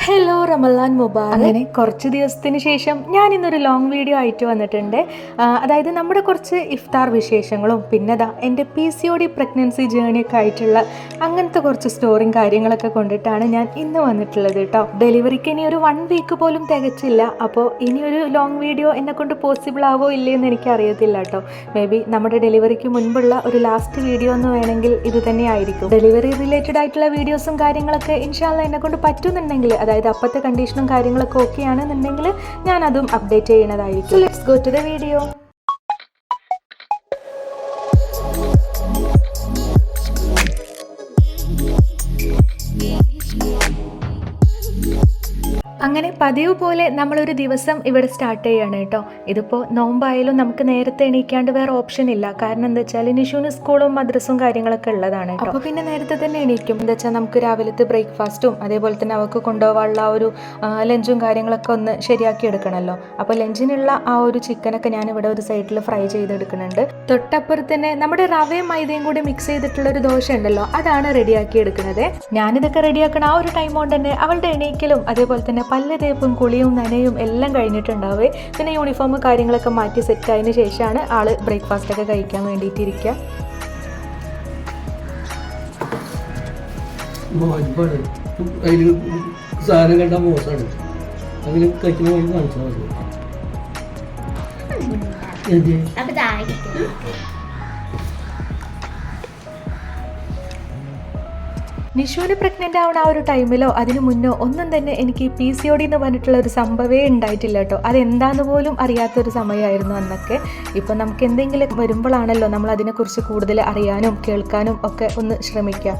Hello റമലാൻ മുബാറക്. അങ്ങനെ കുറച്ച് ദിവസത്തിന് ശേഷം ഞാൻ ഇന്നൊരു ലോങ് വീഡിയോ ആയിട്ട് വന്നിട്ടുണ്ട്. അതായത് നമ്മുടെ കുറച്ച് ഇഫ്താർ വിശേഷങ്ങളും പിന്നെ എൻ്റെ PCOD പ്രഗ്നൻസി ജേണിയൊക്കെ ആയിട്ടുള്ള അങ്ങനത്തെ കുറച്ച് സ്റ്റോറിയും കാര്യങ്ങളൊക്കെ കൊണ്ടിട്ടാണ് ഞാൻ ഇന്ന് വന്നിട്ടുള്ളത് കേട്ടോ. ഡെലിവറിക്ക് ഇനി ഒരു 1 വീക്ക് പോലും തികച്ചില്ല. അപ്പോൾ ഇനിയൊരു ലോങ് വീഡിയോ എന്നെ കൊണ്ട് പോസിബിൾ ആവോ ഇല്ലയെന്ന് എനിക്ക് അറിയത്തില്ല കേട്ടോ. മേ ബി നമ്മുടെ ഡെലിവറിക്ക് മുൻപുള്ള ഒരു ലാസ്റ്റ് വീഡിയോ എന്ന് വേണമെങ്കിൽ ഇത് തന്നെ ആയിരിക്കും. ഡെലിവറി റിലേറ്റഡ് ആയിട്ടുള്ള വീഡിയോസും കാര്യങ്ങളൊക്കെ ഇൻഷാല്ല എന്നെ കൊണ്ട് പറ്റുന്നുണ്ടെങ്കിൽ, അതായത് അപ്പോഴത്തെ കണ്ടീഷനും കാര്യങ്ങളൊക്കെ ഓക്കെ ആണെന്നുണ്ടെങ്കിൽ ഞാൻ അതും അപ്ഡേറ്റ് ചെയ്യുന്നതായിരിക്കും. Let's go to the video. അങ്ങനെ പതിവ് പോലെ നമ്മളൊരു ദിവസം ഇവിടെ സ്റ്റാർട്ട് ചെയ്യാണ് കേട്ടോ. ഇതിപ്പോൾ നോമ്പായാലും നമുക്ക് നേരത്തെ എണീക്കാണ്ട് വേറെ ഓപ്ഷൻ ഇല്ല. കാരണം എന്താ വെച്ചാൽ നിഷുവിന് സ്കൂളും മദ്രസും കാര്യങ്ങളൊക്കെ ഉള്ളതാണ് കേട്ടോ. അപ്പോൾ പിന്നെ നേരത്തെ തന്നെ എണീക്കും. എന്താ വെച്ചാൽ നമുക്ക് രാവിലത്തെ ബ്രേക്ക്ഫാസ്റ്റും അതേപോലെ തന്നെ അവർക്ക് കൊണ്ടുപോകാനുള്ള ആ ഒരു ലഞ്ചും കാര്യങ്ങളൊക്കെ ഒന്ന് ശരിയാക്കി എടുക്കണമല്ലോ. അപ്പോൾ ലഞ്ചിനുള്ള ആ ഒരു ചിക്കനൊക്കെ ഞാനിവിടെ ഒരു സൈഡിൽ ഫ്രൈ ചെയ്തെടുക്കുന്നുണ്ട്. തൊട്ടപ്പുറത്ത് തന്നെ നമ്മുടെ റവയും മൈദയും കൂടി മിക്സ് ചെയ്തിട്ടുള്ള ഒരു ദോശ ഉണ്ടല്ലോ, അതാണ് റെഡിയാക്കി എടുക്കുന്നത്. ഞാനിതൊക്കെ റെഡിയാക്കണ ആ ഒരു ടൈം കൊണ്ട് തന്നെ അവളുടെ എണീക്കലും അതേപോലെ തന്നെ പല്ല് തേപ്പും കുളിയും നനയും എല്ലാം കഴിഞ്ഞിട്ടുണ്ടാവേ. പിന്നെ യൂണിഫോം കാര്യങ്ങളൊക്കെ മാറ്റി സെറ്റ് ആയതിനു ശേഷമാണ് ആള് ബ്രേക്ക്ഫാസ്റ്റ് ഒക്കെ കഴിക്കാൻ വേണ്ടിയിട്ടിരിക്കുക. നിഷുവിന് പ്രഗ്നൻ്റ് ആവുന്ന ആ ഒരു ടൈമിലോ അതിന് മുന്നോ ഒന്നും തന്നെ എനിക്ക് PCOD എന്ന് പറഞ്ഞിട്ടുള്ള ഒരു സംഭവമേ ഉണ്ടായിട്ടില്ല കേട്ടോ. അതെന്താന്ന് പോലും അറിയാത്തൊരു സമയമായിരുന്നു അന്നൊക്കെ. ഇപ്പം നമുക്ക് എന്തെങ്കിലും വരുമ്പോഴാണല്ലോ നമ്മൾ അതിനെക്കുറിച്ച് കൂടുതൽ അറിയാനും കേൾക്കാനും ഒക്കെ ഒന്ന് ശ്രമിക്കുക.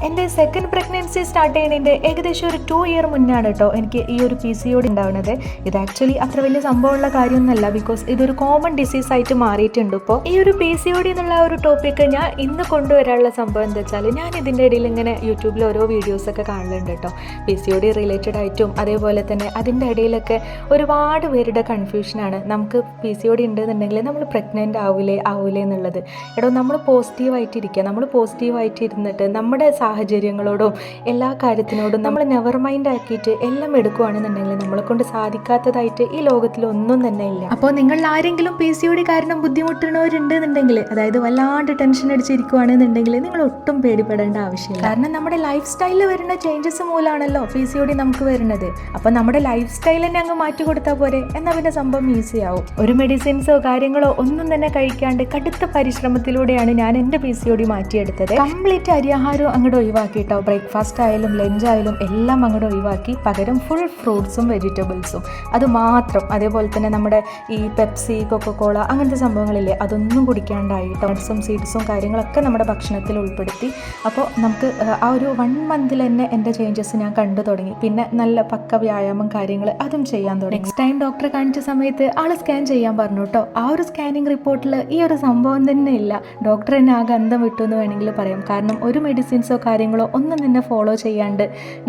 എൻ്റെ സെക്കൻഡ് പ്രഗ്നൻസി സ്റ്റാർട്ട് ചെയ്യുന്നതിൻ്റെ ഏകദേശം ഒരു 2 ഇയർ മുന്നാണ് കേട്ടോ എനിക്ക് ഈ ഒരു PCOD ഉണ്ടാവുന്നത്. ഇത് ആക്ച്വലി അത്ര വലിയ സംഭവമുള്ള കാര്യമൊന്നുമല്ല, ബിക്കോസ് ഇതൊരു കോമൺ ഡിസീസ് ആയിട്ട് മാറിയിട്ടുണ്ട്. ഇപ്പോൾ ഈ ഒരു PCOD എന്നുള്ള ഒരു ടോപ്പിക്ക് ഞാൻ ഇന്ന് കൊണ്ടുവരാനുള്ള സംഭവം എന്താ വെച്ചാൽ, ഞാൻ ഇതിൻ്റെ ഇടയിൽ ഇങ്ങനെ യൂട്യൂബിൽ ഓരോ വീഡിയോസൊക്കെ കാണലുണ്ട് കേട്ടോ. PCOD റിലേറ്റഡ് ആയിട്ടും അതേപോലെ തന്നെ അതിൻ്റെ ഇടയിലൊക്കെ ഒരുപാട് പേരുടെ കൺഫ്യൂഷനാണ്. നമുക്ക് PCOD ഉണ്ടെന്നുണ്ടെങ്കിൽ നമ്മൾ പ്രഗ്നൻ്റ് ആവൂലേ എന്നുള്ളത്. എടോ, നമ്മൾ പോസിറ്റീവായിട്ടിരിക്കുക. നമ്മൾ പോസിറ്റീവായിട്ട് ഇരുന്നിട്ട് നമ്മുടെ സാഹചര്യങ്ങളോടും എല്ലാ കാര്യത്തിനോടും നമ്മൾ നെവർ മൈൻഡ് ആക്കിയിട്ട് എല്ലാം എടുക്കുകയാണെന്നുണ്ടെങ്കിൽ നമ്മളെ കൊണ്ട് സാധിക്കാത്തതായിട്ട് ഈ ലോകത്തിൽ ഒന്നും തന്നെ ഇല്ല. അപ്പോൾ നിങ്ങൾ ആരെങ്കിലും PCOD കാരണം ബുദ്ധിമുട്ടുന്നവരുണ്ടെന്നുണ്ടെങ്കിൽ, അതായത് വല്ലാണ്ട് ടെൻഷൻ അടിച്ചിരിക്കുകയാണെന്നുണ്ടെങ്കിൽ നിങ്ങൾ ഒട്ടും പേടിപ്പെടേണ്ട ആവശ്യമില്ല. കാരണം നമ്മുടെ ലൈഫ് സ്റ്റൈലിൽ വരുന്ന ചേഞ്ചസ് മൂലമാണല്ലോ PCOD നമുക്ക് വരുന്നത്. അപ്പോൾ നമ്മുടെ ലൈഫ് സ്റ്റൈൽ തന്നെ അങ്ങ് മാറ്റി കൊടുത്താൽ പോരെ, എന്നാൽ പിന്നെ സംഭവം ഈസി ആവും. ഒരു മെഡിസിൻസോ കാര്യങ്ങളോ ഒന്നും തന്നെ കഴിക്കാണ്ട് കടുത്ത പരിശ്രമത്തിലൂടെയാണ് ഞാൻ എൻ്റെ PCOD മാറ്റിയെടുത്തത്. കംപ്ലീറ്റ് അരിയാഹാരവും അങ്ങോട്ട് ഒഴിവാക്കിയിട്ടോ. ബ്രേക്ക്ഫാസ്റ്റ് ആയാലും ലഞ്ച് ആയാലും എല്ലാം അങ്ങോട്ട് ഒഴിവാക്കി പകരം ഫുൾ ഫ്രൂട്ട്സും വെജിറ്റബിൾസും അത് മാത്രം. അതേപോലെ തന്നെ നമ്മുടെ ഈ പെപ്സി കൊക്കോകോള അങ്ങനത്തെ സംഭവങ്ങളില്ലേ, അതൊന്നും കുടിക്കാണ്ടായിട്ടോ. നട്ട്സും സീഡ്സും കാര്യങ്ങളൊക്കെ നമ്മുടെ ഭക്ഷണത്തിൽ ഉൾപ്പെടുത്തി. അപ്പോൾ നമുക്ക് ആ ഒരു 1 മന്തിൽ തന്നെ എൻ്റെ ചേഞ്ചസ് ഞാൻ കണ്ടു തുടങ്ങി. പിന്നെ നല്ല പക്ക വ്യായാമം കാര്യങ്ങൾ അതും ചെയ്യാൻ തുടങ്ങി. നെക്സ്റ്റ് ടൈം ഡോക്ടറെ കാണിച്ച സമയത്ത് ആൾ സ്കാൻ ചെയ്യാൻ പറഞ്ഞു കേട്ടോ. ആ ഒരു സ്കാനിങ് റിപ്പോർട്ടിൽ ഈ ഒരു സംഭവം തന്നെ ഇല്ല. ഡോക്ടർ എന്നെ ആകെ അന്തം വിട്ടു എന്ന് വേണമെങ്കിൽ പറയാം. കാരണം ഒരു മെഡിസിൻസോ കാര്യങ്ങളോ ഒന്നും തന്നെ ഫോളോ ചെയ്യാണ്ട്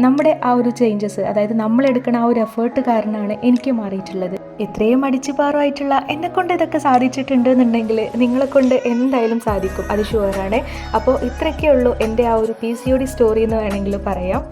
നമ്മുടെ ആ ഒരു ചേഞ്ചസ്, അതായത് നമ്മളെടുക്കുന്ന ആ ഒരു എഫേർട്ട് കാരണമാണ് എനിക്ക് മാറിയിട്ടുള്ളത്. ഇത്രയും അടിച്ചുപാറുമായിട്ടുള്ള എന്നെ കൊണ്ട് ഇതൊക്കെ സാധിച്ചിട്ടുണ്ട് എന്നുണ്ടെങ്കിൽ നിങ്ങളെ കൊണ്ട് എന്തായാലും സാധിക്കും, അത് ഷുവറാണ്. അപ്പോൾ ഇത്രയൊക്കെ ഉള്ളൂ എൻ്റെ ആ ഒരു PCOD സ്റ്റോറി എന്ന് വേണമെങ്കിൽ പറയാം.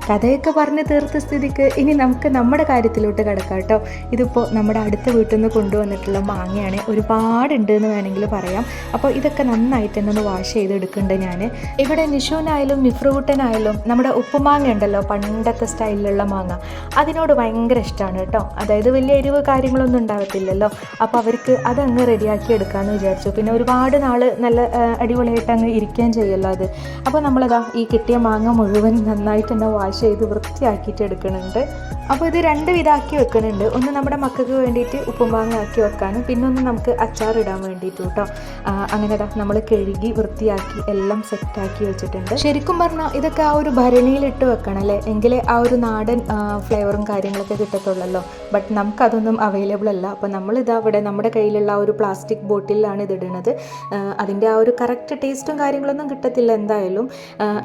കഥയൊക്കെ പറഞ്ഞ് തീർത്ത സ്ഥിതിക്ക് ഇനി നമുക്ക് നമ്മുടെ കാര്യത്തിലോട്ട് കിടക്കാം കേട്ടോ. ഇതിപ്പോൾ നമ്മുടെ അടുത്ത വീട്ടിൽ നിന്ന് കൊണ്ടുവന്നിട്ടുള്ള മാങ്ങയാണ്. ഒരുപാടുണ്ട് എന്ന് വേണമെങ്കിൽ പറയാം. അപ്പോൾ ഇതൊക്കെ നന്നായിട്ട് തന്നെ ഒന്ന് വാഷ് ചെയ്തെടുക്കുന്നുണ്ട് ഞാൻ. ഇവിടെ നിഷുവിനായാലും നിഫ്രൂട്ടനായാലും നമ്മുടെ ഉപ്പുമാങ്ങ ഉണ്ടല്ലോ, പണ്ടത്തെ സ്റ്റൈലിലുള്ള മാങ്ങ, അതിനോട് ഭയങ്കര ഇഷ്ടമാണ് കേട്ടോ. അതായത് വലിയ എരിവ് കാര്യങ്ങളൊന്നും ഉണ്ടാകത്തില്ലല്ലോ. അപ്പോൾ അവർക്ക് അതങ്ങ് റെഡിയാക്കി എടുക്കാമെന്ന് വിചാരിച്ചു. പിന്നെ ഒരുപാട് നാൾ നല്ല അടിപൊളിയായിട്ട് അങ്ങ് ഇരിക്കുകയും ചെയ്യുമല്ലോ അത്. അപ്പോൾ നമ്മളതാ ഈ കിട്ടിയ മാങ്ങ മുഴുവൻ നന്നായിട്ട് തന്നെ വാഷ് ചെയ്ത് വൃത്തിയാക്കിയിട്ട് എടുക്കുന്നുണ്ട്. അപ്പോൾ ഇത് 2 വിധമാക്കി വെക്കുന്നുണ്ട്. ഒന്ന് നമ്മുടെ മക്കൾക്ക് വേണ്ടിയിട്ട് ഉപ്പുമാങ്ങ ആക്കി വെക്കാനും, പിന്നെ ഒന്ന് നമുക്ക് അച്ചാറിടാൻ വേണ്ടിയിട്ട് കേട്ടോ. അങ്ങനെ നമ്മൾ കഴുകി വൃത്തിയാക്കി എല്ലാം സെറ്റാക്കി വെച്ചിട്ടുണ്ട്. ശരിക്കും പറഞ്ഞാൽ ഇതൊക്കെ ആ ഒരു ഭരണിയിലിട്ട് വെക്കണം അല്ലേ, എങ്കിലേ ആ ഒരു നാടൻ ഫ്ലേവറും കാര്യങ്ങളൊക്കെ കിട്ടത്തുള്ളല്ലോ. ബട്ട് നമുക്കതൊന്നും അവൈലബിൾ അല്ല. അപ്പോൾ നമ്മളിതാ ഇവിടെ നമ്മുടെ കയ്യിലുള്ള ആ ഒരു പ്ലാസ്റ്റിക് ബോട്ടിലാണ് ഇതിടുന്നത്. അതിൻ്റെ ആ ഒരു കറക്റ്റ് ടേസ്റ്റും കാര്യങ്ങളൊന്നും കിട്ടത്തില്ല എന്തായാലും,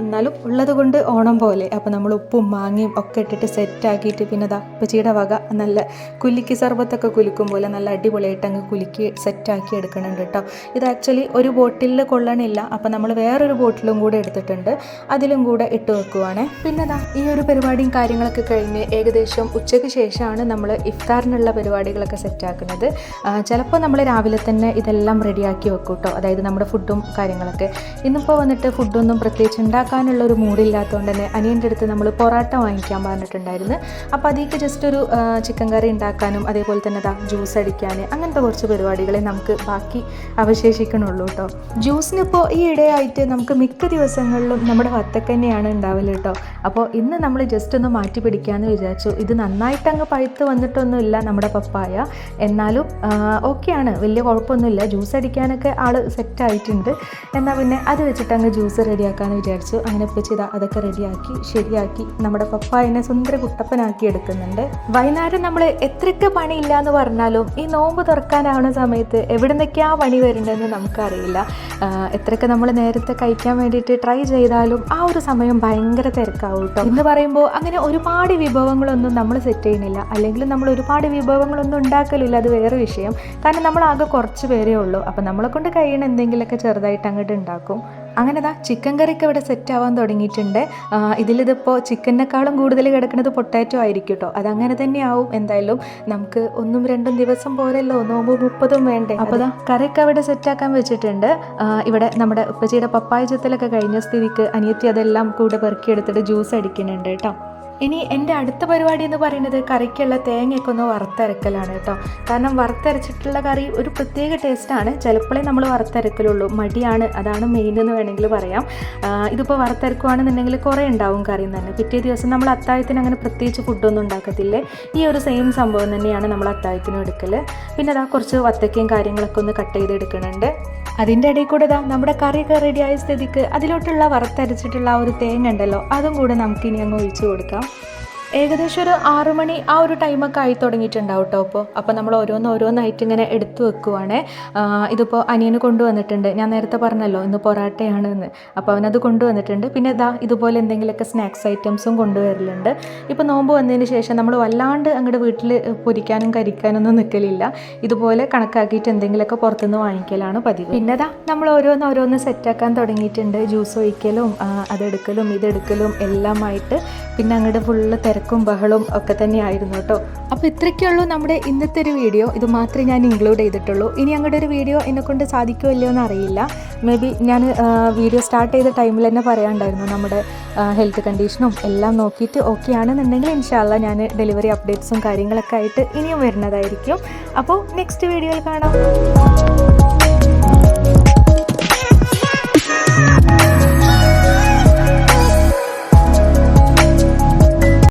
എന്നാലും ഉള്ളത് കൊണ്ട് ഓണം പോലെ. അപ്പോൾ നമ്മൾ ഉപ്പും മാങ്ങയും ഒക്കെ ഇട്ടിട്ട് സെറ്റാക്കിയിട്ട് പിന്നെ ഇതാ ഉപ്പച്ചിയുടെ വക നല്ല കുലുക്കി സർബത്തൊക്കെ കുലുക്കും പോലെ നല്ല അടിപൊളിയായിട്ട് അങ്ങ് കുലുക്കി സെറ്റാക്കി എടുക്കുന്നുണ്ട് കേട്ടോ. ഇത് ആക്ച്വലി ഒരു ബോട്ടിലിൽ കൊള്ളണില്ല, അപ്പം നമ്മൾ വേറൊരു ബോട്ടിലും കൂടെ എടുത്തിട്ടുണ്ട്, അതിലും കൂടെ ഇട്ട് വെക്കുവാണ്. പിന്നെ ഇതാ ഈ ഒരു പരിപാടിയും കാര്യങ്ങളൊക്കെ കഴിഞ്ഞ് ഏകദേശം ഉച്ചയ്ക്ക് ശേഷമാണ് നമ്മൾ ഇഫ്താറിനുള്ള പരിപാടികളൊക്കെ സെറ്റാക്കുന്നത്. ചിലപ്പോൾ നമ്മൾ രാവിലെ തന്നെ ഇതെല്ലാം റെഡിയാക്കി വെക്കും കേട്ടോ, അതായത് നമ്മുടെ ഫുഡും കാര്യങ്ങളൊക്കെ. ഇന്നിപ്പോൾ വന്നിട്ട് ഫുഡൊന്നും പ്രത്യേകിച്ച് ഉണ്ടാക്കാനുള്ള ഒരു മൂഡില്ലാത്തതുകൊണ്ട് തന്നെ അനിയൻ്റെ അടുത്ത് നമ്മൾ പൊറാട്ട വാങ്ങിക്കാൻ പറഞ്ഞിട്ടുണ്ടായിരുന്നു. അപ്പോൾ അതിലേക്ക് ജസ്റ്റ് ഒരു ചിക്കൻ കറി ഉണ്ടാക്കാനും അതേപോലെ തന്നെ ജ്യൂസ് അടിക്കാൻ അങ്ങനത്തെ കുറച്ച് പരിപാടികളെ നമുക്ക് ബാക്കി അവശേഷിക്കണുള്ളൂ കേട്ടോ. ജ്യൂസിനിപ്പോൾ ഈ ഇടയായിട്ട് നമുക്ക് മിക്ക ദിവസങ്ങളിലും നമ്മുടെ വത്തക്കന്നെയാണ് ഉണ്ടാവില്ല കേട്ടോ. അപ്പോൾ ഇന്ന് നമ്മൾ ജസ്റ്റ് ഒന്ന് മാറ്റി പിടിക്കാമെന്ന് വിചാരിച്ചു. ഇത് നന്നായിട്ട് അങ്ങ് പഴുത്ത് വന്നിട്ടൊന്നുമില്ല നമ്മുടെ പപ്പായ, എന്നാലും ഓക്കെയാണ്, വലിയ കുഴപ്പമൊന്നുമില്ല. ജ്യൂസ് അടിക്കാനൊക്കെ ആൾ സെറ്റായിട്ടുണ്ട്. എന്നാൽ പിന്നെ അത് വെച്ചിട്ട് അങ്ങ് ജ്യൂസ് റെഡിയാക്കാമെന്ന് വിചാരിച്ചു. അങ്ങനെ ഇപ്പോൾ ചെയ്താൽ അതൊക്കെ റെഡിയാക്കി ശരിയാക്കി നമ്മുടെ പപ്പായനെ സുന്ദര കുട്ടപ്പനാക്കി എടുക്കുന്നുണ്ട്. വൈകുന്നേരം നമ്മൾ എത്രയൊക്കെ പണിയില്ല എന്ന് പറഞ്ഞാലും ഈ നോമ്പ് തുറക്കാനാവുന്ന സമയത്ത് എവിടെ നിന്നൊക്കെയാണ് പണി വരുന്നതെന്ന് നമുക്കറിയില്ല. എത്രയൊക്കെ നമ്മൾ നേരത്തെ കഴിക്കാൻ വേണ്ടിയിട്ട് ട്രൈ ചെയ്താലും ആ ഒരു സമയം ഭയങ്കര തിരക്കാവും കേട്ടോ. എന്ന് പറയുമ്പോൾ അങ്ങനെ ഒരുപാട് വിഭവങ്ങളൊന്നും നമ്മൾ സെറ്റ് ചെയ്യണില്ല, അല്ലെങ്കിൽ നമ്മൾ ഒരുപാട് വിഭവങ്ങളൊന്നും ഉണ്ടാക്കലില്ല, അത് വേറെ വിഷയം. കാരണം നമ്മൾ ആകെ കുറച്ച് പേരേ ഉള്ളൂ. അപ്പം നമ്മളെ കൊണ്ട് കഴിയണ എന്തെങ്കിലുമൊക്കെ ചെറുതായിട്ട് അങ്ങോട്ട് ഉണ്ടാക്കും. അങ്ങനെ ചിക്കൻ കറിയൊക്കെ ഇവിടെ സെറ്റ് ആവാൻ തുടങ്ങിയിട്ടുണ്ട്. ഇതിലിതിപ്പോൾ ചിക്കനേക്കാളും കൂടുതൽ കിടക്കുന്നത് പൊട്ടാറ്റോ ആയിരിക്കും കേട്ടോ. അതങ്ങനെ തന്നെയാവും എന്തായാലും. നമുക്ക് 1-2 ദിവസം പോരല്ലോ, നോമ്പ് 30 വേണ്ടേ. അപ്പോൾ കറിയൊക്കെ അവിടെ സെറ്റാക്കാൻ വെച്ചിട്ടുണ്ട്. ഇവിടെ നമ്മുടെ ഉപ്പച്ചിയുടെ പപ്പായ ചുത്തലൊക്കെ കഴിഞ്ഞ സ്ഥിതിക്ക് അനിയത്തി അതെല്ലാം കൂടെ പെറുക്കിയെടുത്തിട്ട് ജ്യൂസ് അടിക്കുന്നുണ്ട് കേട്ടോ. ഇനി എൻ്റെ അടുത്ത പരിപാടി എന്ന് പറയുന്നത് കറിക്കുള്ള തേങ്ങയൊക്കെ ഒന്ന് വറുത്തരക്കലാണ് കേട്ടോ. കാരണം വറുത്തരച്ചിട്ടുള്ള കറി ഒരു പ്രത്യേക ടേസ്റ്റാണ്. ചിലപ്പോഴേ നമ്മൾ വറുത്തരക്കലുള്ളൂ, മടിയാണ്, അതാണ് മെയിൻ എന്ന് വേണമെങ്കിൽ പറയാം. ഇതിപ്പോൾ വറുത്തരക്കുവാണെന്നുണ്ടെങ്കിൽ കുറേ ഉണ്ടാവും കറി തന്നെ. പിറ്റേ ദിവസം നമ്മൾ അത്താഴത്തിന് അങ്ങനെ പ്രത്യേകിച്ച് ഫുഡൊന്നും ഉണ്ടാക്കത്തില്ലേ, ഈ ഒരു സെയിം സംഭവം തന്നെയാണ് നമ്മൾ അത്താഴത്തിനും എടുക്കൽ. പിന്നെ കുറച്ച് വത്തക്കയും കാര്യങ്ങളൊക്കെ ഒന്ന് കട്ട് ചെയ്തെടുക്കുന്നുണ്ട്. അതിൻ്റെ ഇടയിൽ കൂടെ നമ്മുടെ കറിയൊക്കെ റെഡിയായ സ്ഥിതിക്ക് അതിലോട്ടുള്ള വറുത്തരച്ചിട്ടുള്ള ആ ഒരു തേങ്ങ ഉണ്ടല്ലോ, അതും കൂടെ നമുക്കിനി അങ്ങ് ഒഴിച്ചു കൊടുക്കാം. ഏകദേശം ഒരു 6 മണി ആ ഒരു ടൈമൊക്കെ ആയി തുടങ്ങിയിട്ടുണ്ടാവും കേട്ടോ. അപ്പോൾ നമ്മൾ ഓരോന്നായിട്ട് ഇങ്ങനെ എടുത്തു വെക്കുവാണേ. ഇതിപ്പോൾ അനിയന് കൊണ്ടുവന്നിട്ടുണ്ട്, ഞാൻ നേരത്തെ പറഞ്ഞല്ലോ ഇന്ന് പൊറാട്ടയാണ് എന്ന്. അപ്പോൾ അവനത് കൊണ്ടുവന്നിട്ടുണ്ട്. പിന്നെ ഇതുപോലെ എന്തെങ്കിലുമൊക്കെ സ്നാക്സ് ഐറ്റംസും കൊണ്ടുവരലുണ്ട്. ഇപ്പോൾ നോമ്പ് വന്നതിന് ശേഷം നമ്മൾ വല്ലാണ്ട് അങ്ങോട്ട് വീട്ടിൽ പൊരിക്കാനും കരിക്കാനൊന്നും നിൽക്കലില്ല. ഇതുപോലെ കണക്കാക്കിയിട്ട് എന്തെങ്കിലുമൊക്കെ പുറത്തുനിന്ന് വാങ്ങിക്കലാണ് പതിവ്. പിന്നെ നമ്മൾ ഓരോന്ന് സെറ്റാക്കാൻ തുടങ്ങിയിട്ടുണ്ട്. ജ്യൂസ് ഒഴിക്കലും അതെടുക്കലും ഇതെടുക്കലും എല്ലാമായിട്ട് പിന്നെ അങ്ങോട്ട് ഫുള്ള് തിരക്കും ബഹളും ഒക്കെ തന്നെയായിരുന്നു കേട്ടോ. അപ്പോൾ ഇത്രയ്ക്കുള്ളൂ നമ്മുടെ ഇന്നത്തെ ഒരു വീഡിയോ. ഇത് മാത്രമേ ഞാൻ ഇൻക്ലൂഡ് ചെയ്തിട്ടുള്ളൂ. ഇനി അങ്ങോട്ട് ഒരു വീഡിയോ എന്നെക്കൊണ്ട് സാധിക്കുമോ ഇല്ലയോ എന്ന് അറിയില്ല. മേ ബി ഞാൻ വീഡിയോ സ്റ്റാർട്ട് ചെയ്ത ടൈമിൽ തന്നെ പറയാനുണ്ടായിരുന്നു നമ്മുടെ ഹെൽത്ത് കണ്ടീഷനും എല്ലാം നോക്കിയിട്ട് ഓക്കെ ആണെന്നുണ്ടെങ്കിൽ ഇൻഷാ അല്ലാ ഞാൻ ഡെലിവറി അപ്ഡേറ്റ്സും കാര്യങ്ങളൊക്കെ ആയിട്ട് ഇനിയും വരുന്നതായിരിക്കും. അപ്പോൾ നെക്സ്റ്റ് വീഡിയോയിൽ കാണാം.